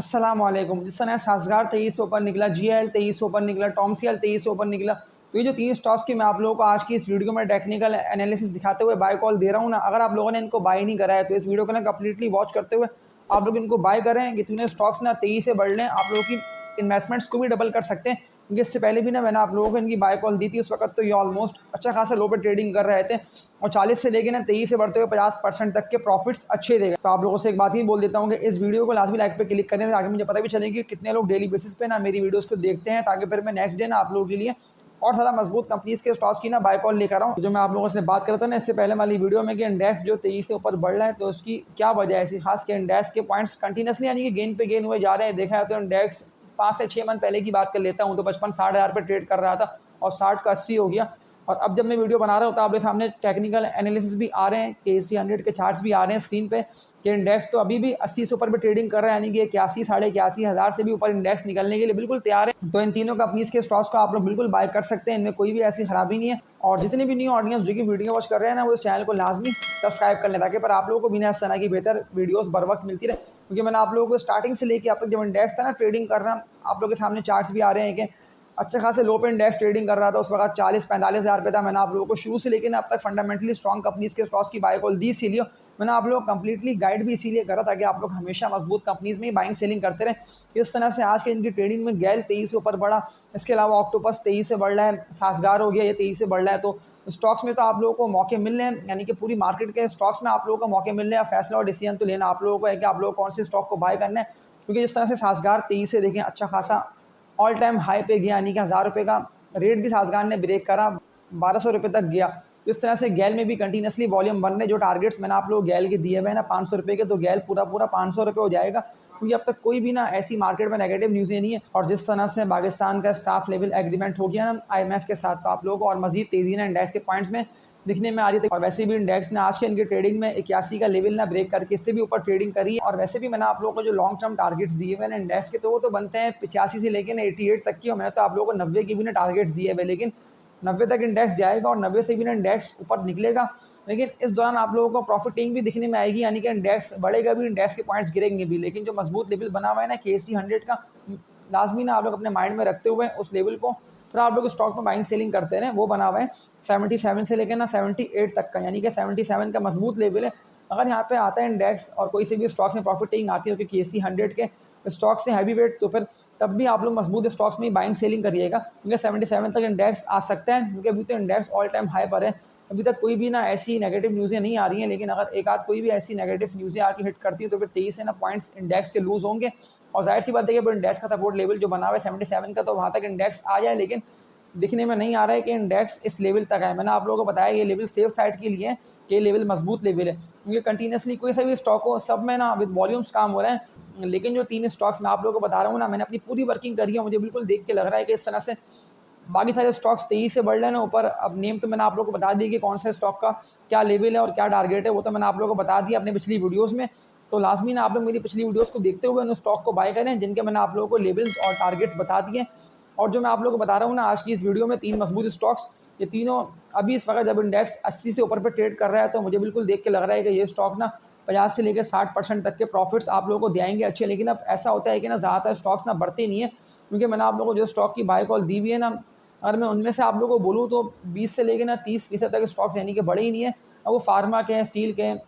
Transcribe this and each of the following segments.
अस्सलाम वालेकुम। जिस तरह साज़गार 23 से ऊपर निकला, जीएल 23 से ऊपर निकला, टॉमसीएल 23 से ऊपर निकला। तो ये जो 3 स्टॉक्स की मैं आप लोगों को आज की इस वीडियो में टेक्निकल एनालिसिस दिखाते हुए बाय कॉल दे रहा हूँ ना, अगर आप लोगों ने इनको बाय नहीं करा है तो इस वीडियो को ना कंप्लीटली वॉच करते हुए आप लोग इनको बाय करें कि तीनों स्टॉक्स ना तेज़ी से बढ़ लें, आप लोगों की इन्वेस्टमेंट्स को भी डबल कर सकते हैं। क्योंकि इससे पहले भी ना मैंने आप लोगों को इनकी बाय कॉल दी थी, उस वक्त तो ये ऑलमोस्ट अच्छा खासा लो पे ट्रेडिंग कर रहे थे और 40 से लेके ना 23 से बढ़ते हुए 50% तक के प्रॉफिट्स अच्छे देगा। तो आप लोगों से एक बात ही बोल देता हूँ कि इस वीडियो को लाजमी लाइक पे क्लिक करें ताकि मुझे पता भी चले कि कितने लोग डेली बेसिस पे ना मेरी वीडियोस को देखते हैं, ताकि फिर मैं नेक्स्ट डे ना आप लोगों के लिए और ज़्यादा मजबूत कंपनीज के स्टॉक्स की ना बाय कॉल लेकर आऊँ। जो मैं आप लोगों से बात कर रहा था ना इससे पहले वाली वीडियो में कि इंडेक्स जो 23 से ऊपर बढ़ रहा है तो उसकी क्या वजह है ऐसी खास के इंडेक्स के पॉइंट्स कंटिन्यूसली यानी कि गेन पे गेन हुए जा रहे हैं। देखा है तो इंडेक्स 5 से 6 मंथ पहले की बात कर लेता हूँ तो 55-60 हज़ार पे ट्रेड कर रहा था और 60 का 80 हो गया। और अब जब मैं वीडियो बना रहा हूँ तो आपके सामने टेक्निकल एनालिसिस भी आ रहे हैं, KC 100 के चार्ट्स भी आ रहे हैं स्क्रीन पे कि इंडेक्स तो अभी भी 80 से ऊपर भी ट्रेडिंग कर रहा है, यानी कि 81 81 हज़ार से भी ऊपर इंडेक्स निकलने के लिए बिल्कुल तैयार है। तो इन तीनों कंपनीज के स्टॉक्स को आप लोग बिल्कुल बाय कर सकते हैं, इनमें कोई भी ऐसी खराबी नहीं है। और जितने भी न्यू ऑडियंस जो कि वीडियो वॉच कर रहे हैं ना वो इस चैनल को लाजमी सब्सक्राइब कर लें ताकि पर आप लोगों को बिना इस तरह की बेहतर वीडियोस बर वक्त मिलती रहे। क्योंकि मैंने आप लोगों को स्टार्टिंग से लेके अब तक जब इंडेक्स था ना ट्रेडिंग कर रहा, आप लोगों के सामने चार्ट्स भी आ रहे हैं कि अच्छे खासे लो पे इंडेक्स ट्रेडिंग कर रहा था, उस वक्त 40-45 हज़ार पे था। मैंने आप लोगों को शुरू से लेकर अब तक फंडामेंटली स्ट्रॉन्ग कंपनीज के स्टॉक्स की बाय कॉल दी, इसीलिए मैंने आप लोग कंप्लीटली गाइड भी इसीलिए करा ताकि आप लोग हमेशा मजबूत कंपनीज में ही बाइंग सेलिंग करते रहें। इस तरह से आज के इनकी ट्रेडिंग में गैल 23 से ऊपर बढ़ा, इसके अलावा ऑक्टोपस 23 से बढ़ रहा है, सासगार हो गया ये 23 से बढ़ रहा है। तो स्टॉक्स में तो आप लोगों को मौके मिल रहे हैं, यानी कि पूरी मार्केट के स्टॉक्स में आप लोगों को मौके मिल रहे हैं। फैसला और डिसीजन तो लेना आप लोगों को है कि आप लोग कौन से स्टॉक को बाय करना है। क्योंकि जिस तरह से सासगार 23 से देखें अच्छा खासा ऑल टाइम हाई पे गया, यानी कि 1000 रुपये का रेट भी सासगार ने ब्रेक करा, 1200 रुपये तक गया। तो इस तरह से गैल में भी कंटिन्यूसली वॉल्यूम बन रहे, जो टारगेट्स मैंने आप लोग गैल के दिए हुए हैं ना 500 रुपये के, तो गैल पूरा पूरा 500 रुपये हो जाएगा। क्योंकि अब तक कोई भी ना ऐसी मार्केट में नेगेटिव न्यूज़ें नहीं है। और जिस तरह से पाकिस्तान का स्टाफ लेवल एग्रीमेंट हो गया ना IMF के साथ, तो आप लोगों को और मजीद तेज़ी ना इंडेक्स के पॉइंट्स में दिखने में आ रही थी। और वैसे भी इंडेक्स ने आज के इनकी ट्रेडिंग में 81 का लेवल ना ब्रेक करके इससे भी ऊपर ट्रेडिंग करी है। और वैसे भी मैंने आप लोगों को जो लॉन्ग टर्म टारगेट्स दिए हुए ना इंडेक्स के, तो वो तो बनते हैं 85 से लेकर 88 तक की, और मैंने तो आप लोगों को 90 की भी ना टारगेट्स दिए हुए, लेकिन 90 तक इंडेक्स जाएगा और 90 से भी ना इंडेक्स ऊपर निकलेगा। लेकिन इस दौरान आप लोगों को प्रॉफिटिंग भी दिखने में आएगी, यानी कि इंडेक्स बढ़ेगा भी, इंडेक्स के पॉइंट्स गिरेंगे भी। लेकिन जो मजबूत लेवल बना हुआ है ना KC 100 का, लाजमी ना आप लोग अपने माइंड में रखते हुए उस लेवल को फिर आप लोग स्टॉक में बाइंग सेलिंग करते हैं, वो बना हुआ है 77 से लेकर ना 78 तक का, यानी कि 77 का मजबूत लेवल है। अगर यहाँ पे आता है इंडेक्स और कोई से भी स्टॉक्स में प्रॉफिटिंग आती है क्योंकि KC 100 के स्टॉक्स से हैवी वेट, तो फिर तब भी आप लोग मजबूत स्टॉक्स में बाइंग सेलिंग करिएगा, क्योंकि 77 तक इंडेक्स आ सकता है। क्योंकि अभी तो इंडेक्स ऑल टाइम हाई पर है, अभी तक कोई भी ना ऐसी नेगेटिव न्यूज़ें नहीं आ रही हैं। लेकिन अगर एक आध कोई भी ऐसी नेगेटिव न्यूज़ें आके हिट करती है तो फिर 23 से ना पॉइंट्स इंडेक्स के लूज होंगे। और जाहिर सी बात है कि इंडेक्स का सपोर्ट लेवल जो बना हुआ है 77 का, तो वहाँ तक इंडेक्स आ जाए, लेकिन दिखने में नहीं आ रहा है कि इंडेक्स इस लेवल तक है। मैंने आप लोगों को बताया ये लेवल सेफ साइड के लिए है, कि ये लेवल मजबूत लेवल है, क्योंकि कंटिन्यूसली कोई सा भी स्टॉक हो सब में ना विद वॉल्यूम्स काम हो रहा है। लेकिन जो 3 स्टॉक्स मैं आप लोगों को बता रहा हूँ ना, मैंने अपनी पूरी वर्किंग करी है, मुझे बिल्कुल देख के लग रहा है कि इस तरह से बाकी सारे स्टॉक्स 23 से बढ़ रहे हैं ना ऊपर। अब नेम तो मैंने आप लोगों को बता दिया कि कौन सा स्टॉक का क्या लेवल है और क्या टारगेट है, वो तो मैंने आप लोगों को बता दिया अपनी पिछली वीडियोज़ में। तो लाजमी ना आप लोग मेरी पिछली वीडियोज़ को देखते हुए उन स्टॉक को बाय करें जिनके मैंने आप लोगों को लेवल्स और टारगेट्स बता दिए। और जो मैं आप लोगों को बता रहा हूँ ना आज की इस वीडियो में 3 मजबूत स्टॉक्स, ये तीनों अभी इस वक्त जब इंडेक्स 80 से ऊपर पे ट्रेड कर रहा है, तो मुझे बिल्कुल देख के लग रहा है कि ये स्टॉक ना 50 से लेकर 60% तक के प्रॉफिट्स आप लोगों को दिखाएंगे अच्छे। लेकिन अब ऐसा होता है कि ना ज़्यादातर स्टॉक्स ना बढ़ते नहीं है, क्योंकि मैंने आप लोगों को जो स्टॉक की बाय कॉल दी हुई है ना, अगर मैं उनमें से आप लोगों को बोलूँ तो 20 से लेकर ना 30% तक स्टॉक्स यानी कि बढ़े ही नहीं है। अब वो फार्मा के हैं, स्टील के हैं,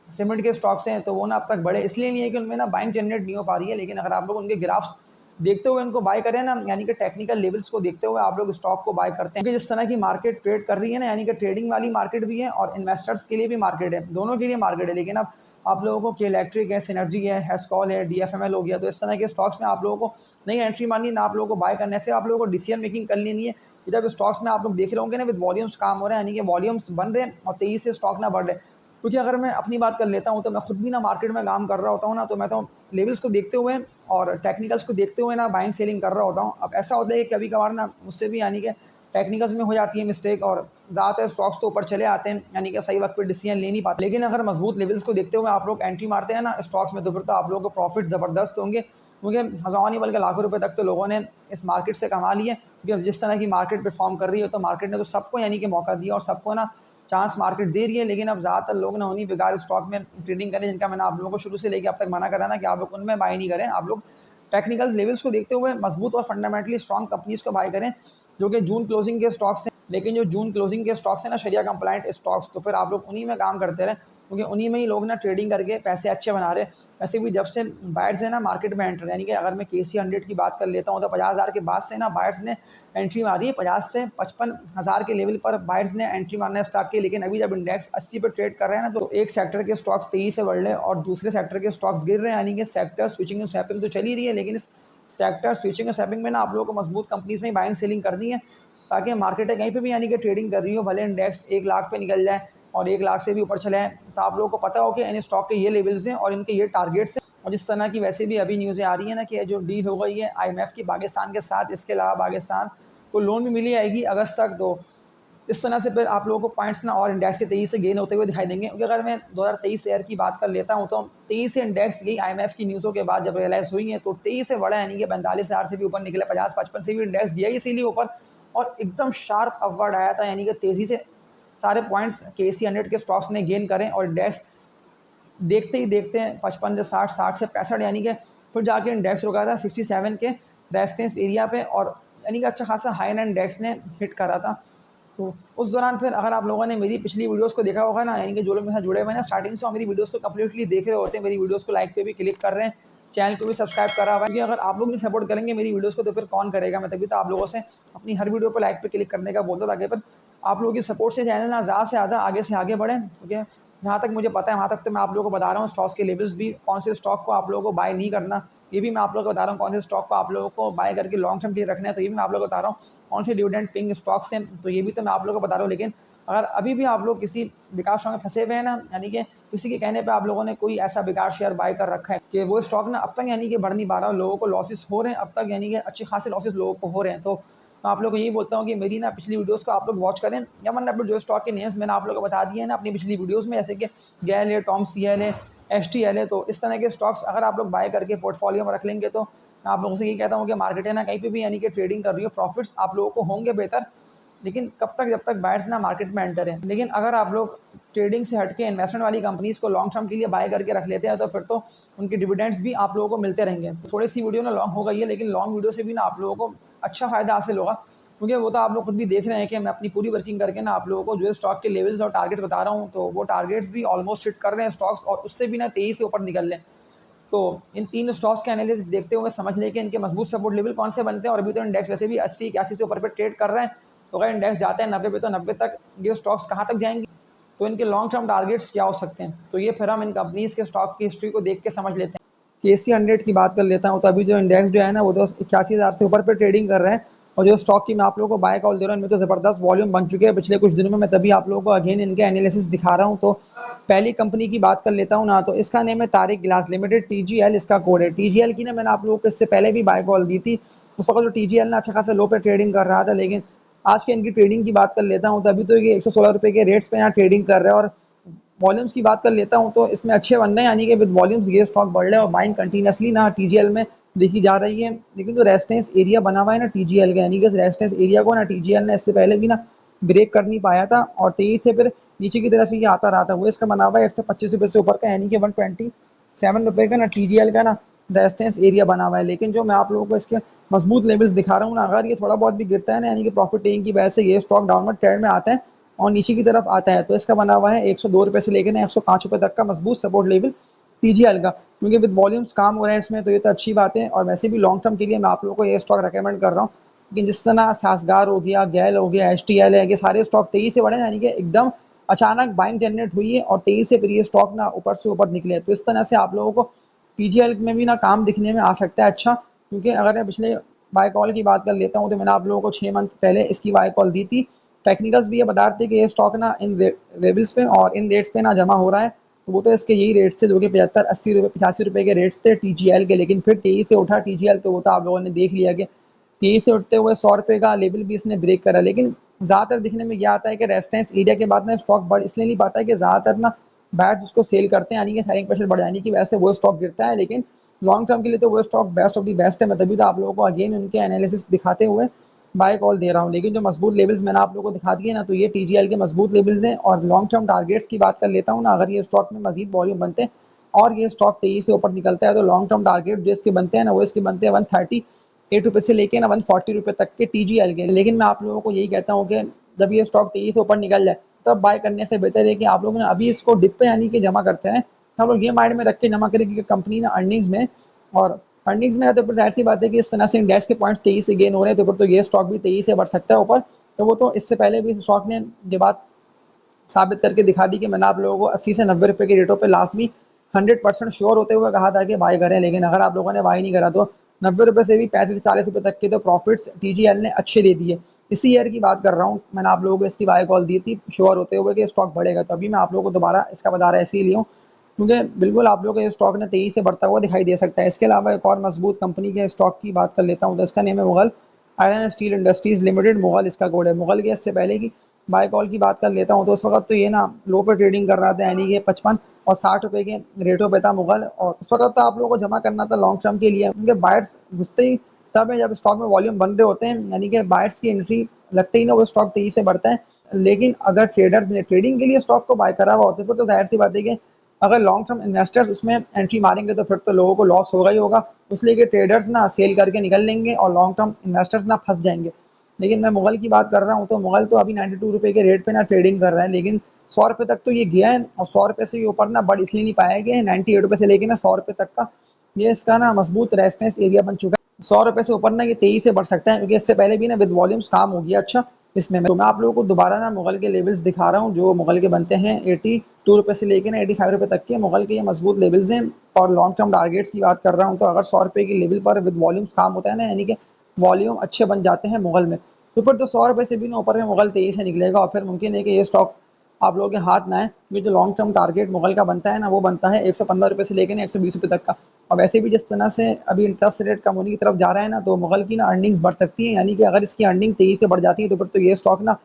सीमेंट के स्टॉक्स हैं, तो वो ना अब तक बढ़े इसलिए नहीं है कि उनमें ना बाइंग जनरेट नहीं हो पा रही है। लेकिन अगर आप लोग उनके ग्राफ्स देखते हुए उनको बाय करें ना, यानी कि टेक्निकल लेवल्स को देखते हुए आप लोग स्टॉक को बाय करते हैं, क्योंकि जिस तरह की मार्केट ट्रेड कर रही है ना, यानी कि ट्रेडिंग वाली मार्केट भी है और इन्वेस्टर्स के लिए भी मार्केट है, दोनों के लिए मार्केट है। लेकिन अब आप लोगों को के इलेक्ट्रिक है, सिनर्जी है, हेस्कॉल है, DFML हो गया, तो इस तरह के स्टॉक्स में आप लोगों को नई एंट्री मारनी है ना, आप लोगों को बाय करने से आप लोगों को डिसीजन मेकिंग कर लेनी है। जब स्टॉक्स में आप लोग देख रहे होंगे ना विद वॉल्यूम्स काम हो रहा है, यानी कि वॉल्यूम्स बन रहे हैं और तेजी से स्टॉक ना बढ़ रहे। क्योंकि अगर मैं अपनी बात कर लेता हूँ तो मैं खुद भी ना मार्केट में काम कर रहा होता हूँ ना, तो मैं तो लेवल्स को देखते हुए और टेक्निकल्स को देखते हुए ना बाइंग सेलिंग कर रहा होता हूँ। अब ऐसा होता है कि कभी कभार ना मुझसे भी यानी कि टेक्निकल्स में हो जाती है मिस्टेक और ज़्यादातर स्टॉक्स तो ऊपर चले आते हैं, यानी कि सही वक्त पर डिसीजन ले नहीं पाते। लेकिन अगर मजबूत लेवल्स को देखते हुए आप लोग एंट्री मारते हैं ना स्टॉक्स में, तो फिर तो आप लोगों को प्रॉफिट ज़बरदस्त होंगे, क्योंकि हज़ारों नहीं बल्कि लाखों रुपए तक तो लोगों ने इस मार्केट से कमा लिए। क्योंकि जिस तरह की मार्केट परफॉर्म कर रही है, तो मार्केट ने तो सबको यानी कि मौका दिया और सबको ना चांस मार्केट दे रही है, लेकिन अब ज़्यादातर लोग ना उन्हीं बेकार स्टॉक में ट्रेडिंग करें जिनका मैंने आप लोगों को शुरू से लेकर अब तक मना करा ना कि आप लोग उनमें बाय नहीं करें। आप लोग टेक्निकल लेवल्स को देखते हुए मजबूत और फंडामेंटली स्ट्रॉन्ग कंपनीज को बाय करें जो कि जून क्लोजिंग के स्टॉक्स हैं। लेकिन जो जून क्लोजिंग के स्टॉक्स हैं ना शरिया कंप्लाइंट स्टॉक्स, तो फिर आप लोग उन्हीं में काम करते रहें, क्योंकि उन्हीं में ही लोग ना ट्रेडिंग करके पैसे अच्छे बना रहे हैं। वैसे भी जब से बायर्स है ना मार्केट में एंटर, यानी कि अगर मैं KC 100 की बात कर लेता हूँ तो 50,000 के बाद से ना बायर्स ने एंट्री मारी है। 50 से 55,000 के लेवल पर बायर्स ने एंट्री मारना स्टार्ट की। लेकिन अभी जब इंडेक्स 80 पर ट्रेड कर रहे हैं ना, तो एक सेक्टर के स्टॉक्स तेजी से बढ़ रहे हैं और दूसरे सेक्टर के स्टॉक्स गिर रहे हैं। यानी कि सेक्टर स्विचिंग एंड स्वैपिंग तो चली रही है, लेकिन इस सेक्टर स्विचिंग और स्वैपिंग में ना आप लोगों को मजबूत कंपनीज में बाइंग सेलिंग करनी है, ताकि मार्केट है कहीं पे भी यानी कि ट्रेडिंग कर रही हो, भले इंडेक्स 1 लाख पे निकल जाए और 1 लाख से भी ऊपर चले जाए, तो आप लोगों को पता हो कि इन स्टॉक के ये लेवल्स हैं और इनके ये टारगेट्स हैं। और जिस तरह की वैसे भी अभी न्यूज़ें आ रही है ना कि जो डील हो गई है IMF की पाकिस्तान के साथ, इसके अलावा पाकिस्तान को लोन भी मिली आएगी अगस्त तक। तो इस तरह से फिर आप लोगों को पॉइंट्स ना और इंडेक्स के तेजी से गेन होते हुए दिखाई देंगे। क्योंकि अगर मैं 2023 शेयर की बात कर लेता हूँ तो तेईस से इंडेक्स गई IMF की न्यूज़ों के बाद जब रियलाइज हुई है, तो तेईस से बढ़ा, यानी कि 45,000 से भी ऊपर निकले, 50-55 से भी इंडेक्स गया इसीलिए ऊपर और एकदम शार्प अपवर्ड आया था। यानी कि तेज़ी से सारे पॉइंट्स KC 100 के स्टॉक्स ने गेन करें और इंडेक्स देखते ही देखते हैं 55 से 60, 60 से 65, यानी कि फिर जाके इंडेक्स रुका था 67 के रेजिस्टेंस एरिया पे और यानी कि अच्छा खासा हाई एंड इंडेक्स ने हिट करा था। तो उस दौरान फिर अगर आप लोगों ने मेरी पिछली वीडियोस को देखा होगा ना, यानी कि जो लोग मेरे साथ जुड़े हुए हैं ना स्टार्टिंग से और मेरी वीडियोस को कंप्लीटली देख रहे होते हैं, मेरी वीडियोस को लाइक पे भी क्लिक कर रहे हैं, चैनल को भी सब्सक्राइब करा हुआ है, क्योंकि अगर आप लोग नहीं सपोर्ट करेंगे मेरी वीडियोस को तो फिर कौन करेगा। मैं तभी तो आप लोगों से अपनी हर वीडियो पर लाइक पे क्लिक करने का बोलता, ताकि फिर आप लोगों की सपोर्ट से चैनल ना ज़्यादा से ज़्यादा आगे से आगे बढ़े। क्योंकि जहाँ तक मुझे पता है वहाँ तक तो मैं आप लोगों को बता रहा हूँ स्टॉक्स के लेवल्स भी, कौन से स्टॉक को आप लोगों को बाय नहीं करना ये भी मैं आप लोगों को बता रहा हूँ, कौन से स्टॉक को आप लोगों को बाय करके लॉन्ग टर्म के लिए रखना है तो ये भी मैं आप लोगों को बता रहा हूँ, कौन से डिविडेंड पेइंग स्टॉक्स हैं तो ये भी तो मैं आप लोगों को बता रहा हूँ। लेकिन अगर अभी भी आप लोग किसी बेकार स्टॉक में फंसे हुए हैं ना, यानी कि किसी के कहने पे आप लोगों ने कोई ऐसा बेकार शेयर बाय कर रखा है कि वो स्टॉक ना अब तक यानी कि बढ़ नहीं पा रहा, लोगों को लॉसेस हो रहे हैं अब तक, यानी कि अच्छे खासे लॉसेस लोगों को हो रहे हैं, तो मैं आप लोगों को यही बोलता हूँ कि मेरी ना पिछली वीडियोस को आप लोग वॉच करें, या मतलब जो स्टॉक के नेम्स मैंने आप लोगों को बता दिए हैं ना अपनी पिछली वीडियोस में, जैसे कि गैल है, TOMCL है, STL है, तो इस तरह के स्टॉक्स अगर आप लोग बाय करके पोर्टफोलियो में रख लेंगे तो मैं आप लोगों से यही कहता हूँ कि मार्केट है ना कहीं पे भी यानी कि ट्रेडिंग कर रही हो, प्रॉफिट्स आप लोगों को होंगे बेहतर, लेकिन कब तक, जब तक बायर्स ना मार्केट में एंटर है। लेकिन अगर आप लोग ट्रेडिंग से हटके इन्वेस्टमेंट वाली कंपनीज को लॉन्ग टर्म के लिए बाय करके रख लेते हैं तो फिर तो उनके डिविडेंड्स भी आप लोगों को मिलते रहेंगे। थोड़ी सी वीडियो ना लॉन्ग हो गई है, लेकिन लॉन्ग वीडियो से भी ना आप लोगों को अच्छा फायदा हासिल होगा, क्योंकि वो तो आप लोग खुद भी देख रहे हैं कि मैं अपनी पूरी वर्किंग करके ना आप लोगों को जो स्टॉक के लेवल्स और टारगेट्स बता रहा हूँ, तो वो टारगेट्स भी ऑलमोस्ट हिट कर रहे हैं स्टॉक्स, और उससे भी ना तेज़ी से ऊपर निकल रहे हैं। तो इन तीन स्टॉक्स के एनालिसिस देखते हुए समझ लें कि इनके मजबूत सपोर्ट लेवल कौन से बनते हैं। और अभी तो इंडेक्स वैसे भी 80-81 से ऊपर पे ट्रेड कर रहे हैं, तो अगर इंडेक्स जाते हैं 90 पे तो 90 तक ये स्टॉक्स कहाँ तक जाएंगे, तो इनके लॉन्ग टर्म टारगेट्स क्या हो सकते हैं, तो ये फिर हम इन कंपनीज के स्टॉक की हिस्ट्री को देख के समझ लेते हैं। KC 100 की बात कर लेता हूँ तो अभी जो इंडेक्स जो है ना वो तो 81,000 से ऊपर पे ट्रेडिंग कर रहे हैं, और जो स्टॉक की मैं आप लोगों को बाय कॉल दे रहा हूँ इनमें तो ज़बरदस्त वॉल्यूम बन चुके हैं पिछले कुछ दिनों में। मैं तभी आप लोगों को अगेन इनके एनालिसिस दिखा रहा हूँ। तो पहली कंपनी की बात कर लेता हूँ ना, तो इसका नेम है तारिक गिलास लिमिटेड, TGL इसका कोड है। TGL की ना मैंने आप लोगों को इससे पहले भी बाय कॉल दी थी, उस वक्त तो TGL ना अच्छा खासा लो पे ट्रेडिंग कर रहा था, लेकिन आज के इनकी ट्रेडिंग की बात कर लेता हूँ तो अभी तो ये 116 रुपये के रेट्स पे यहाँ ट्रेडिंग कर रहे हैं। और वॉल्यूम्स की बात कर लेता हूँ तो इसमें अच्छे बन रहे हैं, यानी कि विद वॉल्यूम्स ये स्टॉक बढ़ रहे हैं और बाइंग कंटिन्यूसली ना TGL में देखी जा रही है। लेकिन जो रेजिस्टेंस एरिया बना हुआ है ना TGL का, यानी कि इस रेजिस्टेंस एरिया को ना TGL ने इससे पहले भी ना ब्रेक कर नहीं पाया था और तेजी से फिर नीचे की तरफ ही आता रहा था। वो इसका बना हुआ है 125 रुपये से ऊपर का, यानी कि 127 रुपये का ना TGL का ना रेजिस्टेंस एरिया बना हुआ है। लेकिन जो मैं आप लोगों को इसके मजबूत लेवल्स दिखा रहा हूँ ना, अगर ये थोड़ा बहुत भी गिरता है ना, यानी कि प्रॉफिट टेकिंग की वजह से ये स्टॉक डाउनवर्ड ट्रेंड में आता है और नीचे की तरफ आता है, तो इसका बना हुआ है 102 रुपये से लेकर 105 रुपये तक का मजबूत सपोर्ट लेवल TGL का। क्योंकि विद वॉल्यूम्स काम हो रहा है इसमें, तो ये तो अच्छी बात है। और वैसे भी लॉन्ग टर्म के लिए मैं आप लोगों को ये स्टॉक रेकमेंड कर रहा हूँ। लेकिन जिस तरह सासगार हो गया, गैल हो गया, STL है, ये सारे स्टॉक तेजी से बढ़े, यानी कि एकदम अचानक बाइंग जनरेट हुई है और तेजी से फिर ये स्टॉक ना ऊपर से ऊपर निकले। तो इस तरह से आप लोगों को TGL में भी ना काम दिखने में आ सकता है अच्छा। क्योंकि अगर मैं पिछले बाय कॉल की बात कर लेता हूँ तो मैंने आप लोगों को 6 मंथ पहले इसकी बाय कॉल दी थी। टेक्निकल्स भी ये बता रहे थे कि ये स्टॉक ना इन लेवल्स पे और इन रेट्स पे ना जमा हो रहा है, तो वो तो इसके यही रेट्स थे जो कि 75-80 रुपये 85 रुपये के रेट्स थे TGL के। लेकिन फिर तेजी से उठा TGL, तो वो तो आप लोगों ने देख लिया कि तेजी से उठते हुए 100 रुपये का लेवल भी इसने ब्रेक करा। लेकिन ज़्यादातर दिखने में यह आता है कि रेजिस्टेंस एरिया के बाद ना स्टॉक बढ़ इसलिए नहीं पाता है कि ज़्यादातर ना बायर्स उसको सेल करते हैं, यानी कि सेलिंग प्रेशर बढ़ जाने की वजह से वो स्टॉक गिरता है। लेकिन लॉन्ग टर्म के लिए तो वो stock best of the best है। मैं तभी तो आप लोगों को अगेन उनके एनालिसिस दिखाते हुए बाय कॉल दे रहा हूँ। लेकिन जो मजबूत लेवल्स मैंने आप लोगों को दिखा दिए ना, तो ये टीजीएल के मजबूत लेवल्स हैं। और लॉन्ग टर्म टारगेट्स की बात कर लेता हूँ ना, अगर ये स्टॉक में मजीद वॉल्यूम बनते हैं और ये स्टॉक तेजी से ऊपर निकलता है, तो लॉन्ग टर्म टारगेट जो इसके बनते हैं ना, वो इसके बनते हैं 138 रुपये से लेके ना 140 रुपये तक के टीजीएल के। लेकिन मैं आप लोगों को यही कहता हूँ कि जब ये स्टॉक तेजी से ऊपर निकल जाए, तब बाय करने से बेहतर है कि आप लोग ना अभी इसको डिप पे यानी कि जमा करते हैं। हम लोग ये माइंड में रख के जमा करें कि कंपनी ना अर्निंग्स में, और अर्निंग्स में है तो फिर जाहिर सी बात है कि इस तरह से इंडेक्स के पॉइंट्स तेजी से गेन हो रहे हैं, तो फिर तो ये स्टॉक भी तेजी से बढ़ सकता है ऊपर। तो वो तो इससे पहले भी इस स्टॉक ने ये बात साबित करके दिखा दी कि मैंने आप लोगों को 80 से 90 रुपए के रेटों पे लास्ट भी 100% श्योर होते हुए कहा था कि बाय करें। लेकिन अगर आप लोगों ने बाय नहीं करा, तो 90 रुपए से भी 35 से 40 रुपए तक के तो प्रॉफिट्स टीजीएल ने अच्छे दे दिए। इसी ईयर की बात कर रहा हूँ, मैंने आप लोगों को इसकी बाय कॉल दी थी श्योर होते हुए कि स्टॉक बढ़ेगा। तो अभी मैं आप लोगों को दोबारा इसका बता रहा इसीलिए हूँ क्योंकि बिल्कुल आप लोगों को ये स्टॉक ने तेजी से बढ़ता हुआ दिखाई दे सकता है। इसके अलावा एक और मजबूत कंपनी के स्टॉक की बात कर लेता हूँ, तो इसका नेम है Mughal iron steel industries limited. Mughal इसका कोड है। मुगल के इससे पहले की बाय कॉल की बात कर लेता हूँ, तो उस वक्त तो ये ना लो पे ट्रेडिंग कर रहा था, यानी कि 55 और 60 रुपए के रेटों पे था मुगल। और उस वक्त तो आप लोगों को जमा करना था लॉन्ग टर्म के लिए, उनके बायर्स घुसते ही तब है जब स्टॉक में वॉल्यूम बन रहे होते हैं, यानी कि बायर्स की एंट्री लगते ही ना वो स्टॉक तेजी से बढ़ता है। लेकिन अगर ट्रेडर्स ने ट्रेडिंग के लिए स्टॉक को बाय करा हुआ होता है, फिर तो जाहिर सी बात है कि अगर लॉन्ग टर्म इन्वेस्टर्स उसमें एंट्री मारेंगे, तो फिर तो लोगों को लॉस होगा ही होगा। इसलिए कि ट्रेडर्स ना सेल करके निकल लेंगे और लॉन्ग टर्म इन्वेस्टर्स ना फंस जाएंगे। लेकिन मैं मुगल की बात कर रहा हूँ, तो मुगल तो अभी 92 रुपए के रेट पे ना ट्रेडिंग कर रहा है, लेकिन 100 रुपए तक तो ये गया है। और 100 रुपए से ये ऊपर ना बढ़ इसलिए नहीं पाया गया है। 98 रुपए से लेके ना 100 रुपए तक का ये इसका ना मजबूत रेजिस्टेंस एरिया बन चुका है। 100 रुपए से ऊपर ना ये तेजी से बढ़ सकता है, क्योंकि इससे पहले भी ना विद वॉल्यूम्स काम हो गया अच्छा इसमें। तो मैं आप लोगों को दोबारा ना मुगल के लेवल्स दिखा रहा हूँ, जो मुगल के बनते हैं 82 रुपए से लेकर ना 85 रुपए तक के मुगल के ये मजबूत लेवल्स हैं। और लॉन्ग टर्म टारगेट्स की बात कर रहा हूँ, तो अगर 100 रुपए की लेवल पर विद वॉल्यूम्स काम होता है ना, यानी कि वॉल्यूम अच्छे बन जाते हैं मुगल में, तो फिर तो 100 रुपए से भी ना ऊपर में मुगल तेजी से निकलेगा। और फिर मुमकिन है कि ये स्टॉक आप लोगों के हाथ ना आए, क्योंकि जो लॉन्ग टर्म टारगेट मुगल का बनता है ना, वो बनता है 115 रुपए से लेकर 120 रुपए तक का। और वैसे भी जिस तरह से अभी इंटरेस्ट रेट कम होने की तरफ जा रहा है ना, तो मुगल की ना अर्निंग्स बढ़ सकती है, यानी कि अगर इसकी अर्निंग तेजी से बढ़ जाती है, तो फिर तो ये स्टॉक ना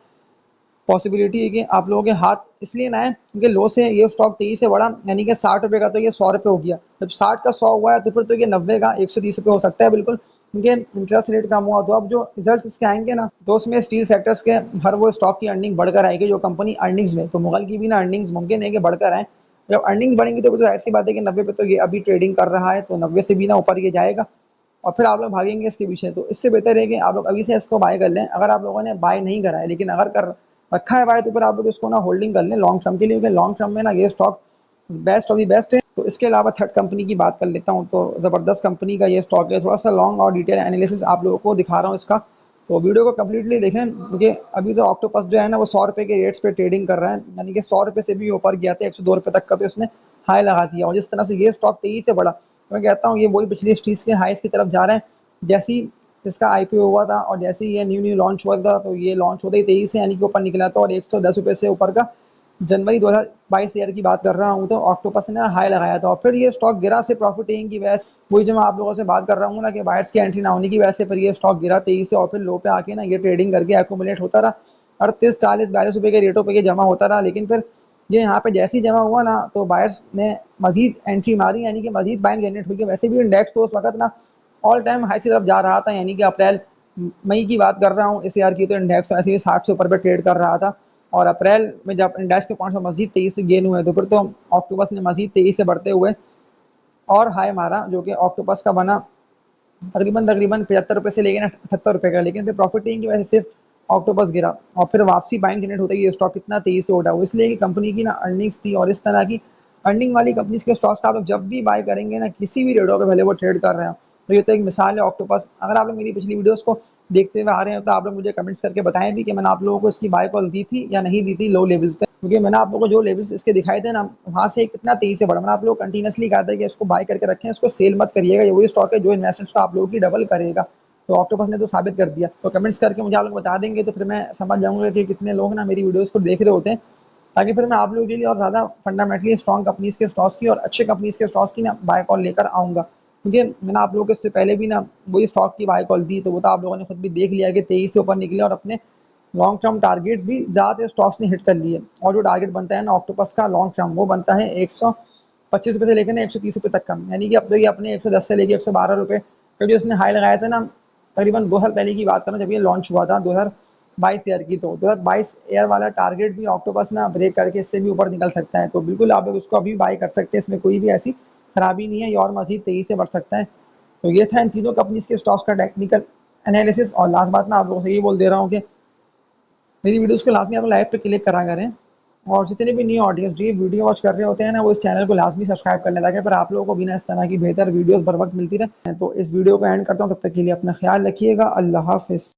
पॉसिबिलिटी है कि आप लोगों के हाथ इसलिए ना है क्योंकि लो से ये स्टॉक तेजी से बढ़ा, यानी कि 60 रुपए का तो ये 100 रुपए हो गया। जब 60 का 100 हुआ है, तो फिर तो ये 90 का 130 रुपए हो सकता है बिल्कुल, क्योंकि इंटरेस्ट रेट कम हुआ। तो अब जो रिजल्ट इसके आएंगे ना, तो उसमें स्टील सेक्टर्स के हर वो स्टॉक की अर्निंग बढ़कर आएगी जो कंपनी अर्निंग्स में। तो मुगल की भी ना अर्निंग्स मुमकिन है कि बढ़कर आए। जब अर्निंग्स बढ़ेंगी, तो फिर जाहिर सी बात है कि 90 पे तो ये अभी ट्रेडिंग कर रहा है, तो 90 से भी ना ऊपर ये जाएगा और फिर आप लोग भागेंगे इसके पीछे। तो इससे बेहतर है कि आप लोग अभी से इसको बाय कर लें। अगर आप लोगों ने बाय नहीं करा है, लेकिन अगर कर रखा है बाय, तो फिर आप लोग इसको ना होल्डिंग कर लें लॉन्ग टर्म के लिए, क्योंकि लॉन्ग टर्म में ना ये stock best of the best है। तो इसके अलावा थर्ड कंपनी की बात कर लेता हूँ, तो ज़बरदस्त कंपनी का ये स्टॉक है। थोड़ा सा लॉन्ग और डिटेल एनालिसिस आप लोगों को दिखा रहा हूँ इसका, तो वीडियो को कम्प्लीटली देखें, क्योंकि अभी तो ऑक्टोपस जो है ना, वो 100 रुपए के रेट्स पे ट्रेडिंग कर रहा है, यानी कि 100 रुपए से भी ऊपर गया था 102 रुपए तक का, तो इसने हाई लगा दिया। और जिस तरह से ये स्टॉक तेजी से बढ़ा, तो मैं कहता हूँ ये वही पिछली स्ट्रीज के हाइस की तरफ जा रहे हैं। जैसे ही इसका आईपीओ हुआ था और जैसे ही ये न्यू न्यू लॉन्च हुआ था, तो ये लॉन्च होते ही तेजी से यानी कि ऊपर निकला था, और 110 रुपए से ऊपर का जनवरी 2022 ईयर की बात कर रहा हूँ, तो ऑक्टोपस ने हाई लगाया था। और फिर ये स्टॉक गिरा से प्रॉफिट टेकिंग की वजह से, वही जो मैं आप लोगों से बात कर रहा हूँ ना कि बायर्स की एंट्री ना होने की वजह से फिर ये स्टॉक गिरा तेजी से, और फिर लो पे आके ना ये ट्रेडिंग करके एक्यूमुलेट होता रहा 38 40 42 रुपए के रेटों पे ये जमा होता रहा। लेकिन फिर ये यहाँ पे जैसे ही जमा हुआ ना, तो बायर्स ने मजीद एंट्री मारी, यानी कि मजीद बाइंग जनरेट हुई। वैसे भी इंडेक्स तो उस वक्त ना ऑल टाइम हाई की तरफ जा रहा था, यानी कि अप्रैल मई की बात कर रहा हूँ इस ईयर की, तो इंडेक्स ऐसे ही 60 से ऊपर पे ट्रेड कर रहा था। और अप्रैल में जब इंडेक्स के पॉइंट्स मजीद तेजी से गेन हुए, तो फिर तो ऑक्टोपस ने मजीद तेजी से बढ़ते हुए और हाई मारा, जो कि ऑक्टोपस का बना तकरीबन तकरीबन 75 रुपए से लेकर 78 रुपए का। लेकिन फिर प्रॉफिट टेकिंग की वजह से सिर्फ ऑक्टोपस गिरा, और फिर वापसी बाइंग जनरेट होता है ये स्टॉक कितना तेजी से उठा हुआ, इसलिए कि कंपनी की ना अर्निंग्स थी। और इस तरह की अर्निंग वाली कंपनीज के स्टॉक्स का आप लोग जब भी बाय करेंगे ना, किसी भी रेटों पे भले वो ट्रेड कर रहे हैं, तो ये तो एक मिसाल है ऑक्टोपस। अगर आप लोग मेरी पिछली वीडियोस को देखते हुए आ रहे हैं, तो आप लोग मुझे कमेंट्स करके बताएं भी कि मैंने आप लोगों को इसकी बाय कॉल दी थी या नहीं दी थी लो लेवल्स पे, क्योंकि मैंने आप लोगों को जो लेवल्स इसके दिखाए थे ना, वहाँ से कितना तेजी से बढ़ा। मैंने आप लोग कंटिन्यूसली कहा था कि इसको बाय करके रखें, इसको सेल मत करिएगा, ये वही स्टॉक है जो इन्वेस्टमेंट्स को आप लोगों की डबल करेगा। तो ऑक्टोपस ने तो साबित कर दिया। तो कमेंट्स करके मुझे आप लोग बता देंगे, तो फिर मैं समझ जाऊंगा कि कितने लोग ना मेरी वीडियोस को देख रहे होते हैं, ताकि फिर मैं आप लोगों के लिए और ज़्यादा फंडामेंटली स्ट्रॉन्ग कंपनीज के स्टॉक्स की और अच्छे कंपनीज के स्टॉक्स की ना बाय कॉल लेकर आऊँगा। क्योंकि मैंने आप लोगों को इससे पहले भी ना वही स्टॉक की बाय कॉल दी, तो वो तो आप लोगों ने खुद भी देख लिया कि तेजी से ऊपर निकले और अपने लॉन्ग टर्म टारगेट्स भी ज़्यादातर स्टॉक्स ने हिट कर लिए। और जो टारगेट बनता है ना ऑक्टोपस का लॉन्ग टर्म, वो बनता है 125 रुपये से लेकर 130 रुपये तक का, यानी कि अब तो ये अपने 110 से लेकर 112 रुपये का जो इसने हाई लगाया था ना तकरीबन 2 साल पहले की बात करूँ जब ये लॉन्च हुआ था 2022 ईयर की, तो 2022 ईयर वाला टारगेट भी ऑक्टोपस ना ब्रेक करके इससे भी ऊपर निकल सकता है। तो बिल्कुल आप लोग उसको अभी बाय कर सकते हैं, इसमें कोई भी ऐसी खराबी नहीं है, ये और मज़ीद तेज़ी से बढ़ सकता है। तो ये था इन तीनों कंपनीज़ के स्टॉक्स का टेक्निकल एनालिसिस। और लास्ट बात मैं आप लोगों से ये बोल दे रहा हूँ कि मेरी वीडियोज़ को लाज़मी आप लाइव पे क्लिक करा करें, और जितने भी न्यू ऑडियंस जो ये वीडियो वॉच कर रहे होते हैं ना, वो इस चैनल को लाज़मी सब्सक्राइब कर लें, ताकि फिर आप लोगों को भी ना इस तरह की बेहतर वीडियोज़ बर वक़्त मिलती रहे। तो इस वीडियो को एंड करता हूँ, तब तक के लिए अपना ख़्याल रखिएगा। अल्लाह हाफ़िज़।